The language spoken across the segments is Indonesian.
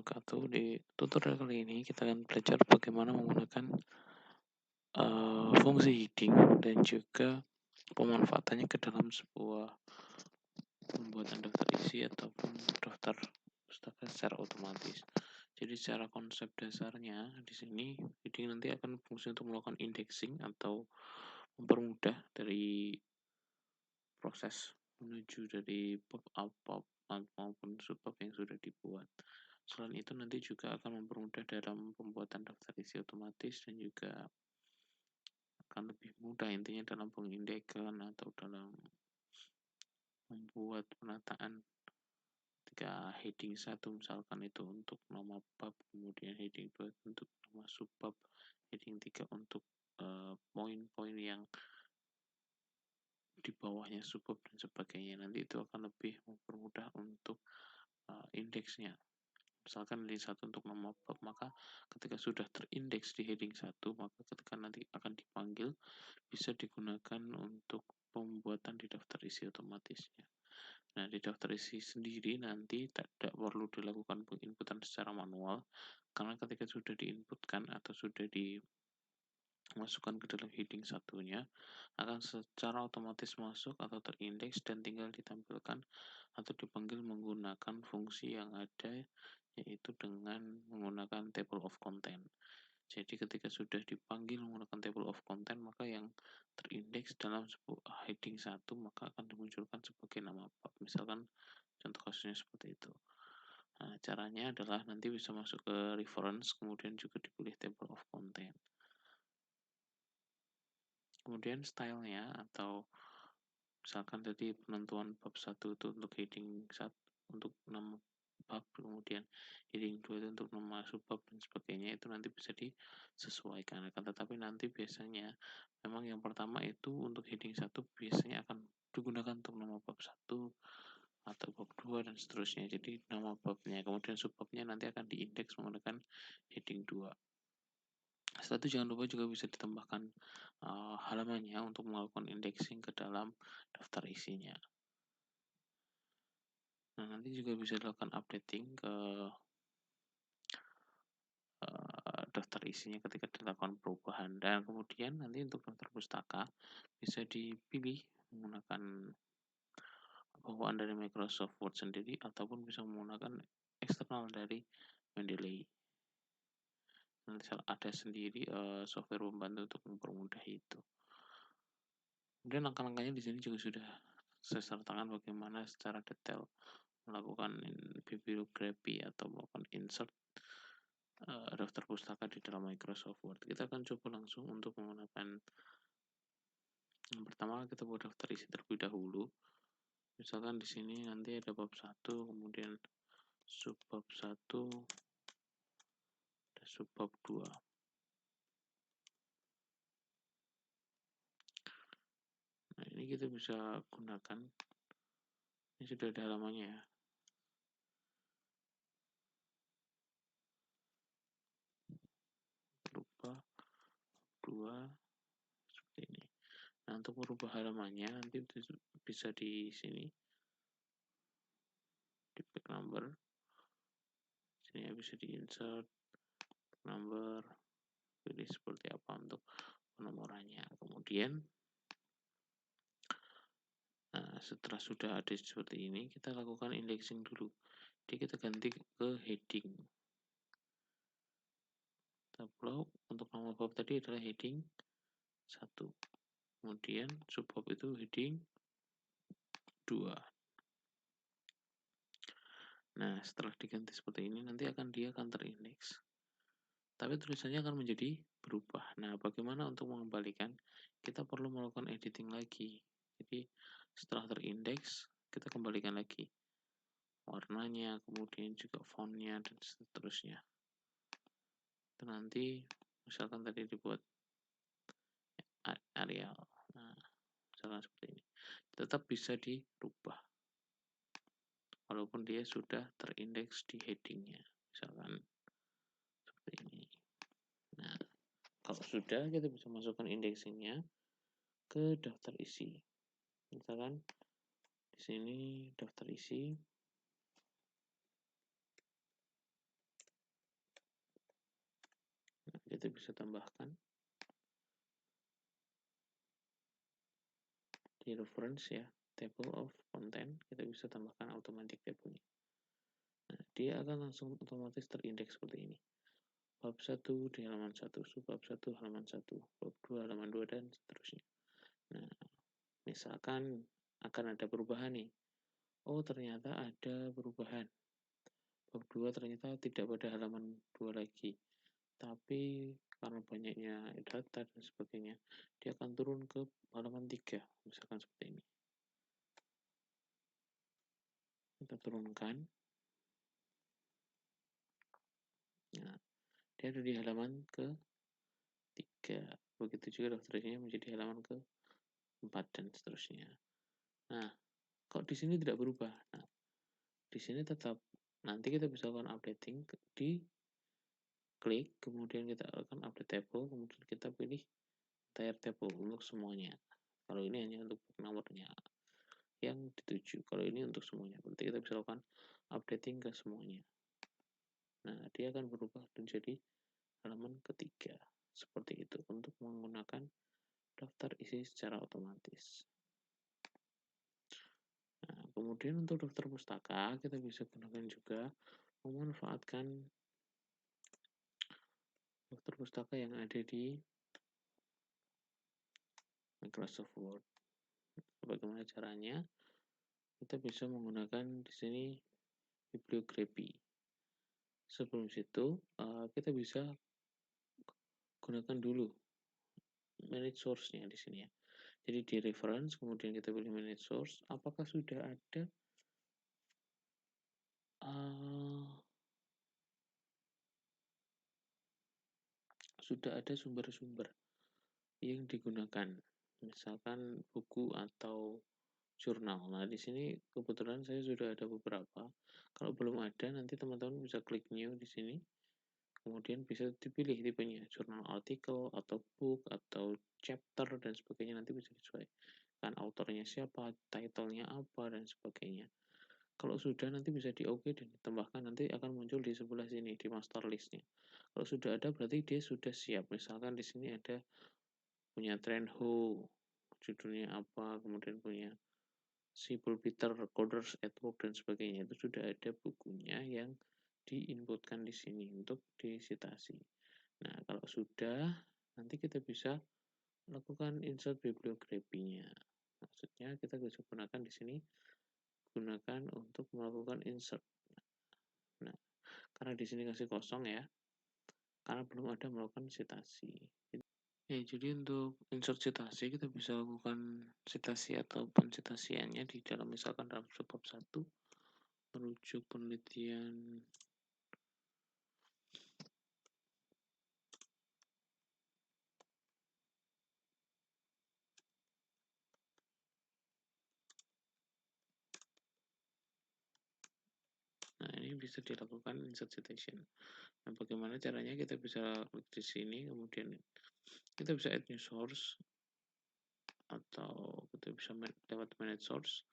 wabarakatuh. Di tutorial kali ini kita akan belajar bagaimana menggunakan fungsi heading dan juga pemanfaatannya ke dalam sebuah pembuatan daftar isi ataupun daftar pustaka secara otomatis. Jadi secara konsep dasarnya di sini heading nanti akan berfungsi untuk melakukan indexing atau mempermudah dari proses menuju dari pop maupun subbab yang sudah dibuat. Selain itu nanti juga akan mempermudah dalam pembuatan daftar isi otomatis dan juga akan lebih mudah intinya dalam pengindekan atau dalam membuat penataan ketika heading 1 misalkan itu untuk nama bab, kemudian heading 2 untuk nama subbab, heading 3 untuk poin-poin yang di bawahnya subbab dan sebagainya. Nanti itu akan lebih mempermudah untuk indeksnya. Misalkan heading 1 untuk nama bab, maka ketika sudah terindeks di heading 1, maka ketika nanti akan dipanggil bisa digunakan untuk pembuatan di daftar isi otomatisnya. Nah, di daftar isi sendiri nanti tidak perlu dilakukan penginputan secara manual, karena ketika sudah diinputkan atau sudah dimasukkan ke dalam heading satunya, akan secara otomatis masuk atau terindeks dan tinggal ditampilkan atau dipanggil menggunakan fungsi yang ada, yaitu dengan menggunakan table of content. Jadi ketika sudah dipanggil menggunakan table of content, maka yang terindeks dalam sebuah heading 1 maka akan dimunculkan sebagai nama bab. Misalkan contoh kasusnya seperti itu. Nah, caranya adalah nanti bisa masuk ke reference, kemudian juga dipilih table of content. Kemudian stylenya atau misalkan tadi penentuan bab 1 itu untuk heading 1 untuk nama bab, kemudian heading 2 itu untuk nama subbab dan sebagainya, itu nanti bisa disesuaikan. Akan tetapi nanti biasanya memang yang pertama itu untuk heading 1 biasanya akan digunakan untuk nama bab 1 atau bab 2 dan seterusnya. Jadi nama babnya, kemudian subbabnya nanti akan diindeks menggunakan heading 2. Setelah itu jangan lupa juga bisa ditambahkan halamannya untuk melakukan indexing ke dalam daftar isinya. Nah, nanti juga bisa dilakukan updating ke daftar isinya ketika dilakukan perubahan. Dan kemudian nanti untuk daftar pustaka bisa dipilih menggunakan bawaan dari Microsoft Word sendiri ataupun bisa menggunakan eksternal dari Mendeley. Nanti ada sendiri software pembantu untuk mempermudah itu. Kemudian langkah-langkahnya di sini juga sudah saya sertakan bagaimana secara detail melakukan bibliografi atau melakukan insert daftar pustaka di dalam Microsoft Word. Kita akan coba langsung untuk menggunakan yang pertama kita buat daftar isi terlebih dahulu. Misalkan di sini nanti ada bab 1, kemudian subbab 1, dan subbab 2. Nah, ini kita bisa gunakan. Ini sudah ada halamannya ya. Berubah 2 seperti ini. Nah, untuk merubah halamannya nanti bisa di sini di back number. Sini bisa di insert number, pilih seperti apa untuk penomorannya. Kemudian setelah sudah ada seperti ini, kita lakukan indexing dulu. Jadi kita ganti ke heading. Tableau untuk nama bab tadi adalah heading 1. Kemudian subbab itu heading 2. Nah, setelah diganti seperti ini, nanti dia akan terindeks. Tapi tulisannya akan menjadi berubah. Nah, bagaimana untuk mengembalikan? Kita perlu melakukan editing lagi. Jadi, setelah terindeks, kita kembalikan lagi warnanya, kemudian juga fontnya, dan seterusnya. Itu nanti, misalkan tadi dibuat Arial. Nah, misalkan seperti ini. Tetap bisa dirubah. Walaupun dia sudah terindeks di headingnya. Misalkan seperti ini. Nah, kalau sudah, kita bisa masukkan indexingnya ke daftar isi. Misalkan di sini daftar isi. kita bisa tambahkan di reference ya, table of content, kita bisa tambahkan automatic table-nya. Nah, dia akan langsung otomatis terindeks seperti ini. Bab 1 di halaman 1, subbab 1 halaman 1, bab 2 halaman 2, dan seterusnya. Nah, misalkan akan ada perubahan nih. Oh, ternyata ada perubahan. Bab 2 ternyata tidak pada halaman 2 lagi. Tapi karena banyaknya data dan sebagainya, dia akan turun ke halaman 3, misalkan seperti ini. Kita turunkan. Nah, dia ada di halaman ke-3. Begitu juga daftarnya menjadi halaman ke-4 dan seterusnya. Nah, kok di sini tidak berubah? Nah, di sini tetap nanti kita bisa lakukan updating di klik, kemudian kita akan update table, kemudian kita pilih entire table untuk semuanya. Kalau ini hanya untuk nomornya yang dituju, kalau ini untuk semuanya. Berarti kita bisa lakukan updating ke semuanya. Nah, dia akan berubah menjadi halaman ke-3 seperti itu untuk menggunakan daftar isi secara otomatis. Nah, kemudian untuk daftar pustaka kita bisa gunakan juga memanfaatkan daftar pustaka yang ada di Microsoft Word. Bagaimana caranya? Kita bisa menggunakan di sini bibliografi. Sebelum situ, kita bisa gunakan dulu manage source-nya di sini ya. Jadi di reference, kemudian kita pilih manage source. Apakah sudah ada sumber-sumber yang digunakan, misalkan buku atau jurnal. Nah, di sini kebetulan saya sudah ada beberapa. Kalau belum ada, nanti teman-teman bisa klik new di sini. Kemudian bisa dipilih tipenya, jurnal artikel, atau book, atau chapter, dan sebagainya. Nanti bisa disesuaikan autornya siapa, title-nya apa, dan sebagainya. Kalau sudah, nanti bisa di OK dan ditambahkan. Nanti akan muncul di sebelah sini, di master list-nya. Kalau sudah ada, berarti dia sudah siap. Misalkan di sini ada punya Trent Ho, judulnya apa, kemudian punya si Peter Coders at Work, dan sebagainya. Itu sudah ada bukunya yang diinputkan di sini untuk disitasi. Nah, kalau sudah, nanti kita bisa lakukan insert bibliografinya. Maksudnya kita bisa gunakan di sini, gunakan untuk melakukan insert. Nah, karena di sini kasih kosong ya, karena belum ada melakukan citasi. Ya, jadi untuk insert citasi kita bisa lakukan citasi atau pencitasiannya di dalam, misalkan dalam subbab 1 merujuk penelitian Nah, ini bisa dilakukan insert citation. Nah, bagaimana caranya? Kita bisa klik di sini, kemudian kita bisa add new source, atau kita bisa lewat manage source,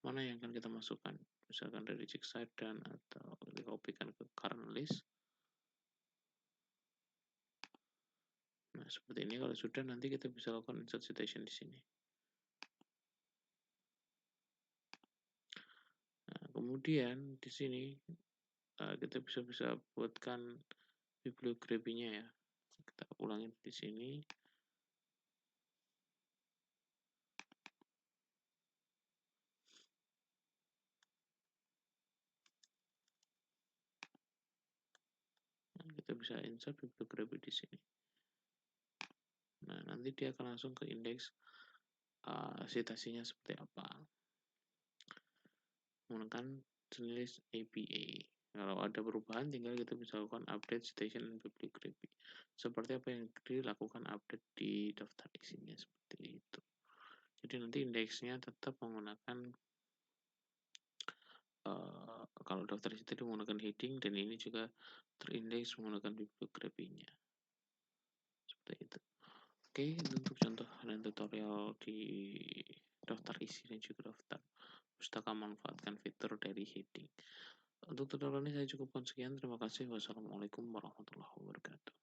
mana yang akan kita masukkan. Misalkan dari Checkside dan atau dikopikan ke current list. Nah, seperti ini. Kalau sudah, nanti kita bisa lakukan insert citation di sini. Nah, kemudian di sini kita bisa buatkan bibliografinya ya. Kita ulangi di sini. Nah, kita bisa insert bibliografi di sini. Nah, nanti dia akan langsung ke indeks citasinya seperti apa. Menggunakan jenis APA. Kalau ada perubahan, tinggal kita bisa lakukan update citation and bibliography. Seperti apa yang dilakukan update di daftar isinya, seperti itu. Jadi nanti indeksnya tetap menggunakan kalau daftar isi tadi menggunakan heading, dan ini juga terindeks menggunakan bibliografinya. Seperti itu. Oke, untuk contoh dan tutorial di daftar isi dan juga daftar pustaka manfaatkan fitur dari heading. Untuk tutorial ini saya cukupkan sekian. Terima kasih. Wassalamualaikum warahmatullahi wabarakatuh.